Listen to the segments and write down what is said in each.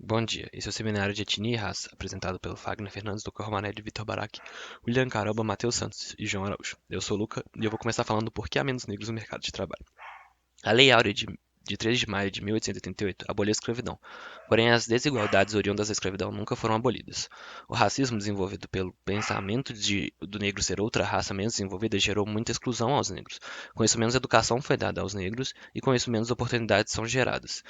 Bom dia, esse é o Seminário de Etnia e Raça, apresentado pelo Fagner Fernandes, Luca Romanelli, Vitor Barac, William Caroba, Matheus Santos e João Araújo. Eu sou o Luca e eu vou começar falando por que há menos negros no mercado de trabalho. A Lei Áurea de 3 de maio de 1888 aboliu a escravidão, porém as desigualdades oriundas da escravidão nunca foram abolidas. O racismo desenvolvido pelo pensamento do negro ser outra raça menos desenvolvida gerou muita exclusão aos negros. Com isso, menos educação foi dada aos negros e com isso, menos oportunidades são geradas.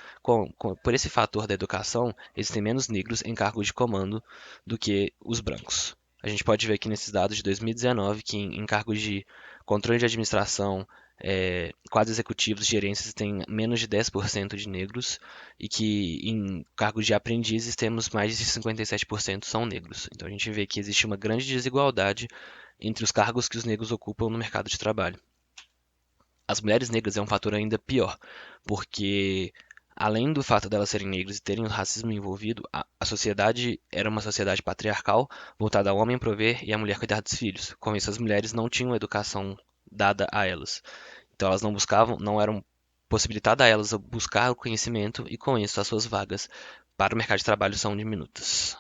Por esse fator da educação, existem menos negros em cargos de comando do que os brancos. A gente pode ver aqui nesses dados de 2019 que em cargos de controle de administração, quadros executivos, gerências têm menos de 10% de negros e que em cargos de aprendizes temos mais de 57% são negros. Então a gente vê que existe uma grande desigualdade entre os cargos que os negros ocupam no mercado de trabalho. As mulheres negras é um fator ainda pior, porque além do fato delas serem negras e terem o racismo envolvido, a sociedade era uma sociedade patriarcal, voltada ao homem prover e à mulher cuidar dos filhos. Com isso, as mulheres não tinham educação dada a elas. Então elas não buscavam, não eram possibilitada a elas buscar o conhecimento e com isso as suas vagas para o mercado de trabalho são diminutas.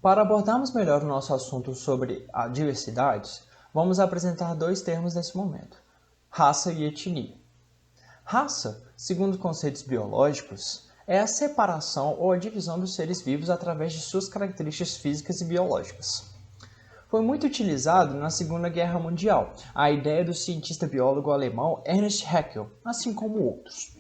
Para abordarmos melhor o nosso assunto sobre a diversidade, vamos apresentar dois termos nesse momento: raça e etnia. Raça, segundo conceitos biológicos, é a separação ou a divisão dos seres vivos através de suas características físicas e biológicas. Foi muito utilizado na Segunda Guerra Mundial a ideia do cientista biólogo alemão Ernst Haeckel, assim como outros,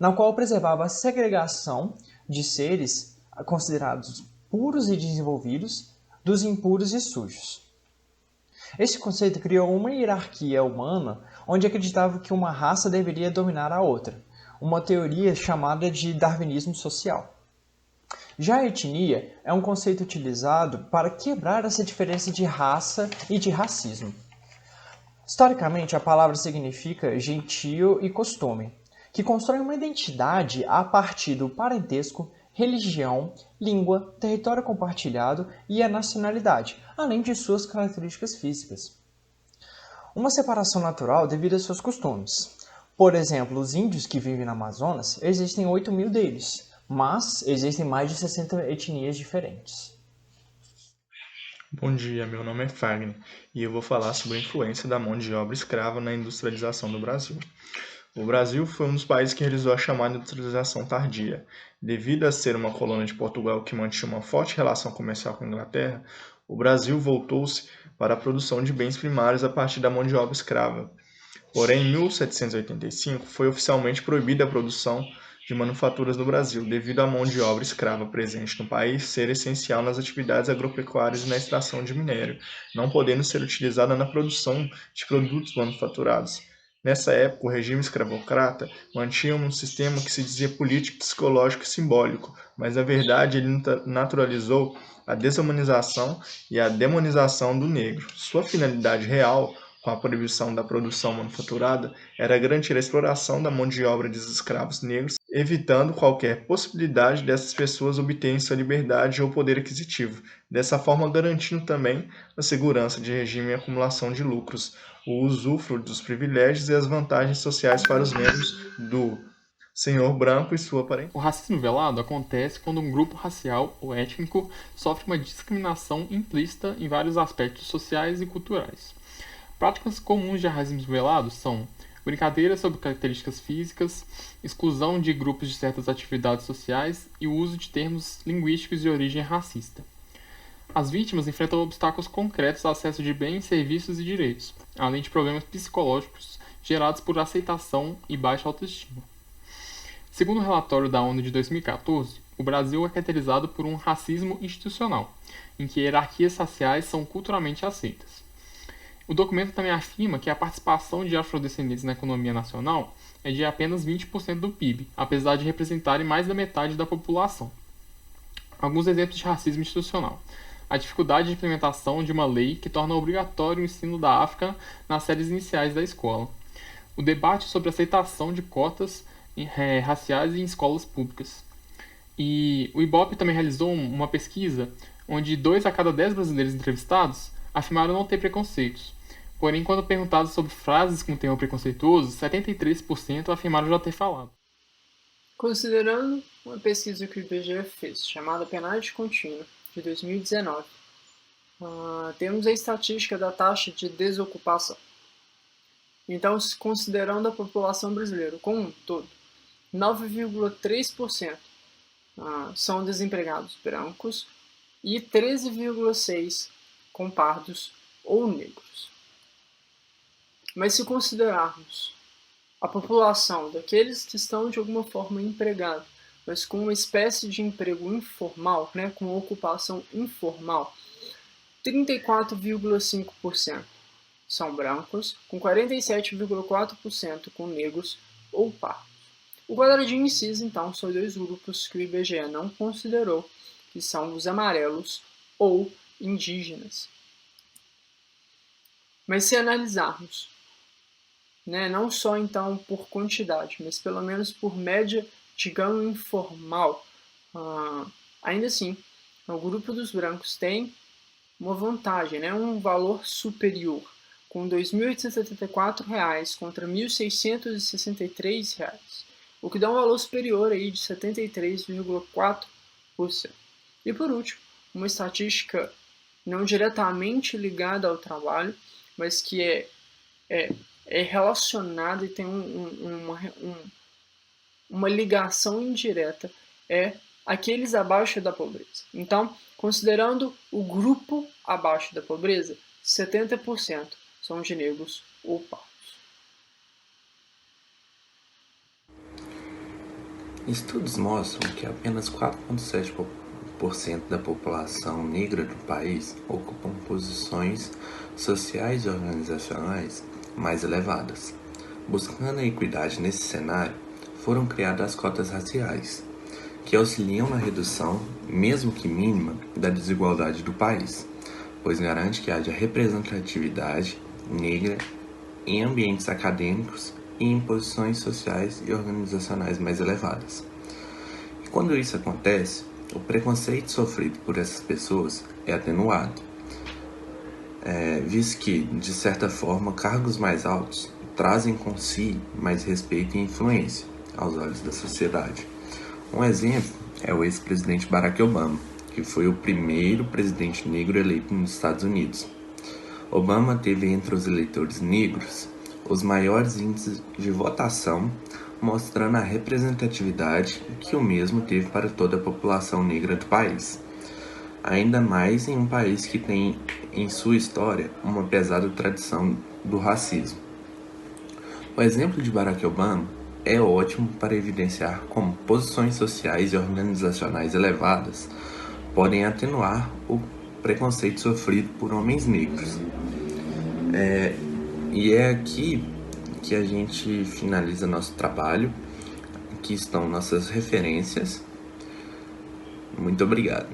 na qual preservava a segregação de seres considerados puros e desenvolvidos dos impuros e sujos. Esse conceito criou uma hierarquia humana onde acreditava que uma raça deveria dominar a outra, uma teoria chamada de darwinismo social. Já a etnia é um conceito utilizado para quebrar essa diferença de raça e de racismo. Historicamente, a palavra significa gentio e costume, que constrói uma identidade a partir do parentesco, religião, língua, território compartilhado e a nacionalidade, além de suas características físicas. Uma separação natural devido a seus costumes. Por exemplo, os índios que vivem no Amazonas, existem 8.000 deles, mas existem mais de 60 etnias diferentes. Bom dia, meu nome é Fagner e eu vou falar sobre a influência da mão de obra escrava na industrialização do Brasil. O Brasil foi um dos países que realizou a chamada industrialização tardia. Devido a ser uma colônia de Portugal que mantinha uma forte relação comercial com a Inglaterra, o Brasil voltou-se para a produção de bens primários a partir da mão de obra escrava. Porém, em 1785 foi oficialmente proibida a produção de manufaturas no Brasil, devido à mão de obra escrava presente no país ser essencial nas atividades agropecuárias e na extração de minério, não podendo ser utilizada na produção de produtos manufaturados. Nessa época, o regime escravocrata mantinha um sistema que se dizia político, psicológico e simbólico, mas na verdade ele naturalizou a desumanização e a demonização do negro. Sua finalidade real, com a proibição da produção manufaturada, era garantir a exploração da mão de obra dos escravos negros, evitando qualquer possibilidade dessas pessoas obterem sua liberdade ou poder aquisitivo, dessa forma garantindo também a segurança de regime e acumulação de lucros, o usufruto dos privilégios e as vantagens sociais para os membros do senhor branco e sua parentela. O racismo velado acontece quando um grupo racial ou étnico sofre uma discriminação implícita em vários aspectos sociais e culturais. Práticas comuns de racismo velado são brincadeiras sobre características físicas, exclusão de grupos de certas atividades sociais e o uso de termos linguísticos de origem racista. As vítimas enfrentam obstáculos concretos ao acesso de bens, serviços e direitos, além de problemas psicológicos gerados por aceitação e baixa autoestima. Segundo o relatório da ONU de 2014, o Brasil é caracterizado por um racismo institucional, em que hierarquias raciais são culturalmente aceitas. O documento também afirma que a participação de afrodescendentes na economia nacional é de apenas 20% do PIB, apesar de representarem mais da metade da população. Alguns exemplos de racismo institucional: a dificuldade de implementação de uma lei que torna obrigatório o ensino da África nas séries iniciais da escola, o debate sobre a aceitação de cotas raciais em escolas públicas. E o IBOPE também realizou uma pesquisa onde 2 a cada 10 brasileiros entrevistados afirmaram não ter preconceitos. Porém, quando perguntados sobre frases com tema preconceituoso, 73% afirmaram já ter falado. Considerando uma pesquisa que o IBGE fez, chamada PNAD Contínua, de 2019. Temos a estatística da taxa de desocupação. Então, considerando a população brasileira como um todo, 9,3% são desempregados brancos e 13,6% com pardos ou negros. Mas se considerarmos a população daqueles que estão de alguma forma empregados, mas com uma espécie de emprego informal, com ocupação informal, 34,5% são brancos, com 47,4% com negros ou pardos. O quadradinho incisa, então, são dois grupos que o IBGE não considerou, que são os amarelos ou indígenas. Mas se analisarmos, não só então por quantidade, mas pelo menos por média de ganho informal, ainda assim, o grupo dos brancos tem uma vantagem, um valor superior, com R$ 2.874 contra R$ 1.663, o que dá um valor superior aí de 73,4%. E por último, uma estatística não diretamente ligada ao trabalho, mas que é relacionada e tem uma ligação indireta, é aqueles abaixo da pobreza. Então, considerando o grupo abaixo da pobreza, 70% são de negros ou pardos. Estudos mostram que apenas 4,7% da população negra do país ocupam posições sociais e organizacionais mais elevadas. Buscando a equidade nesse cenário, foram criadas as cotas raciais, que auxiliam na redução, mesmo que mínima, da desigualdade do país, pois garante que haja representatividade negra em ambientes acadêmicos e em posições sociais e organizacionais mais elevadas. E quando isso acontece, o preconceito sofrido por essas pessoas é atenuado, visto que, de certa forma, cargos mais altos trazem com si mais respeito e influência aos olhos da sociedade. Um exemplo é o ex-presidente Barack Obama, que foi o primeiro presidente negro eleito nos Estados Unidos. Obama teve entre os eleitores negros os maiores índices de votação, mostrando a representatividade que o mesmo teve para toda a população negra do país. Ainda mais em um país que tem em sua história uma pesada tradição do racismo. O exemplo de Barack Obama é ótimo para evidenciar como posições sociais e organizacionais elevadas podem atenuar o preconceito sofrido por homens negros. E é aqui que a gente finaliza nosso trabalho. Aqui estão nossas referências. Muito obrigado.